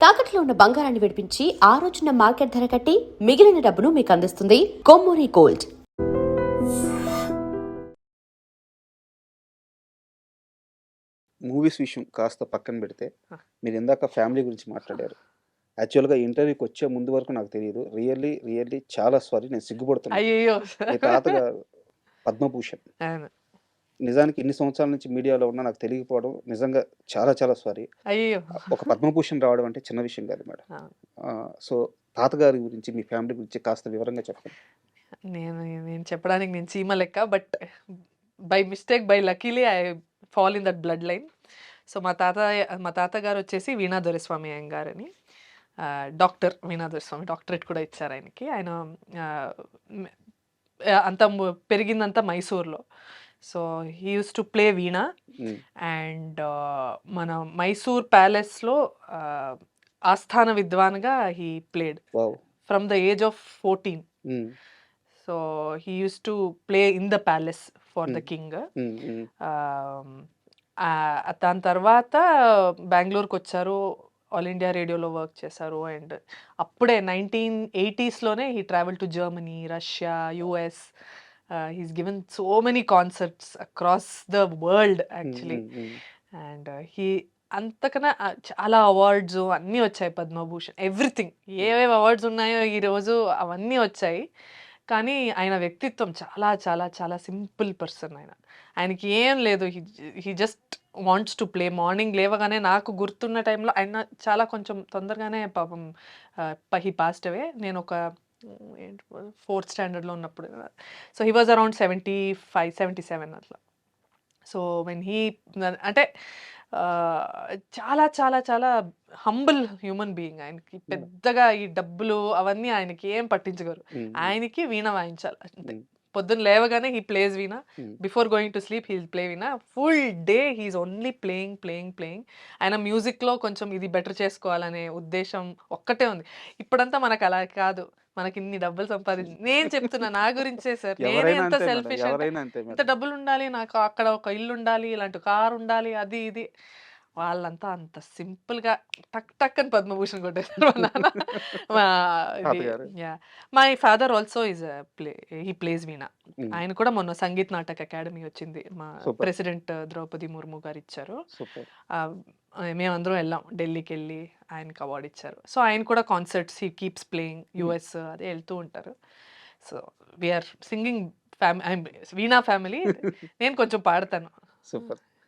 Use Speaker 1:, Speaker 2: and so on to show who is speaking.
Speaker 1: తాకట్లో ఉన్న బంగారాన్ని విడిపించి ఆ రోజున మార్కెట్ ధర కట్టి మిగిలిన డబ్బును మీకు అందిస్తుంది కొమ్మూరి గోల్డ్.
Speaker 2: మూవీస్ విషయం కాస్త పక్కన పెడితే మీరు ఇందాక ఫ్యామిలీ గురించి మాట్లాడారు. యాక్చువల్‌గా ఇంటర్వ్యూకి వచ్చే ముందు వరకు నాకు తెలీదు. రియల్లీ చాలా సారీ, నేను సిగ్గుపడుతున్నాను.
Speaker 3: అయ్యయ్యో!
Speaker 2: మీ తాతగారు పద్మభూషణ్.
Speaker 3: అవును.
Speaker 2: నిజానికి ఇన్ని సంవత్సరాల నుంచి మీడియాలో ఉన్నా నాకు తెలియకపోవడం నిజంగా చాలా సారీ.
Speaker 3: అయ్యయ్యో!
Speaker 2: ఒక పద్మభూషణ్ రావడం అంటే చిన్న విషయం కాదు మేడం.
Speaker 3: అవును.
Speaker 2: సో తాతగారి గురించి, మీ ఫ్యామిలీ గురించి కాస్త వివరంగా చెప్పండి.
Speaker 3: నేను నేను చెప్పడానికి నేను చీమ లెక్క. But by mistake, by luckily I fall in that blood line. So మా తాతగారు వచ్చేసి వీణా దొరెస్వామి అయ్యంగారని, డాక్టర్ వీణా దొరెస్వామి, డాక్టరేట్ కూడా ఇచ్చారు ఆయనకి. ఆయన అంతా పెరిగిందంతా మైసూర్లో. So he used to play veena. And మన మైసూర్ ప్యాలెస్లో ఆస్థాన విద్వాన్గా he played
Speaker 2: wow!
Speaker 3: From the age of 14. So he used to play in the palace for the king. దాని తర్వాత బెంగళూరుకి వచ్చారు, ఆల్ ఇండియా రేడియోలో వర్క్ చేశారు. అండ్ అప్పుడే 1980s he travel to Germany, Russia, US. He's given so many concerts across the world actually. And he అంతకన్నా చాలా awards అన్నీ వచ్చాయి, పద్మభూషణ్, ఎవ్రీథింగ్. ఏవేవి అవార్డ్స్ ఉన్నాయో ఈరోజు అవన్నీ వచ్చాయి. కానీ ఆయన వ్యక్తిత్వం చాలా చాలా చాలా సింపుల్ పర్సన్. ఆయనకి ఏం లేదు, he just wants to play. Morning లేవగానే, నాకు గుర్తున్న టైంలో ఆయన చాలా కొంచెం తొందరగానే పాపం హీ పాస్ట్ అవే. నేను ఒక 4th స్టాండర్డ్లో ఉన్నప్పుడు. సో హీ వాజ్ అరౌండ్ 75, 77 అట్లా. సో వెన్ హీ అంటే చాలా చాలా చాలా హంబుల్ హ్యూమన్ బీయింగ్. ఆయనకి పెద్దగా ఈ డబ్బులు అవన్నీ ఆయనకి ఏం పట్టించగలరు. ఆయనకి వీణ వాయించాలి అంతే. పొద్దున్న లేవగానే he plays veena. Before going to sleep he play veena. Full day he's only playing. ఆయన మ్యూజిక్లో కొంచెం ఇది బెటర్ చేసుకోవాలనే ఉద్దేశం ఒక్కటే ఉంది. ఇప్పుడంతా మనకు అలా కాదు, మనకి ఇన్ని డబ్బులు నేను చెప్తున్నా నా గురించే సార్. నేనే ఎంత సెల్ఫిష్ అంటే, ఇంత డబ్బులు ఉండాలి నాకు, అక్కడ ఒక ఇల్లు ఉండాలి, ఇలాంటి కారు ఉండాలి, అది ఇది. వాళ్ళంతా అంత సింపుల్గా టక్ టక్ అని పద్మభూషణ్ కొట్టేశారు మా నాన్న. My father also is he plays వీణా. ఆయన కూడా మొన్న సంగీత్ నాటక్ అకాడమీ వచ్చింది, మా ప్రెసిడెంట్ ద్రౌపది ముర్ము గారు ఇచ్చారు. మేమందరం వెళ్ళాం, ఢిల్లీకి వెళ్ళి ఆయనకి అవార్డు ఇచ్చారు. సో ఆయన కూడా concerts he keeps playing, US అదే వెళ్తూ ఉంటారు. సో వీఆర్ సింగింగ్ వీణా ఫ్యామిలీ. నేను కొంచెం పాడతాను.
Speaker 2: సూపర్.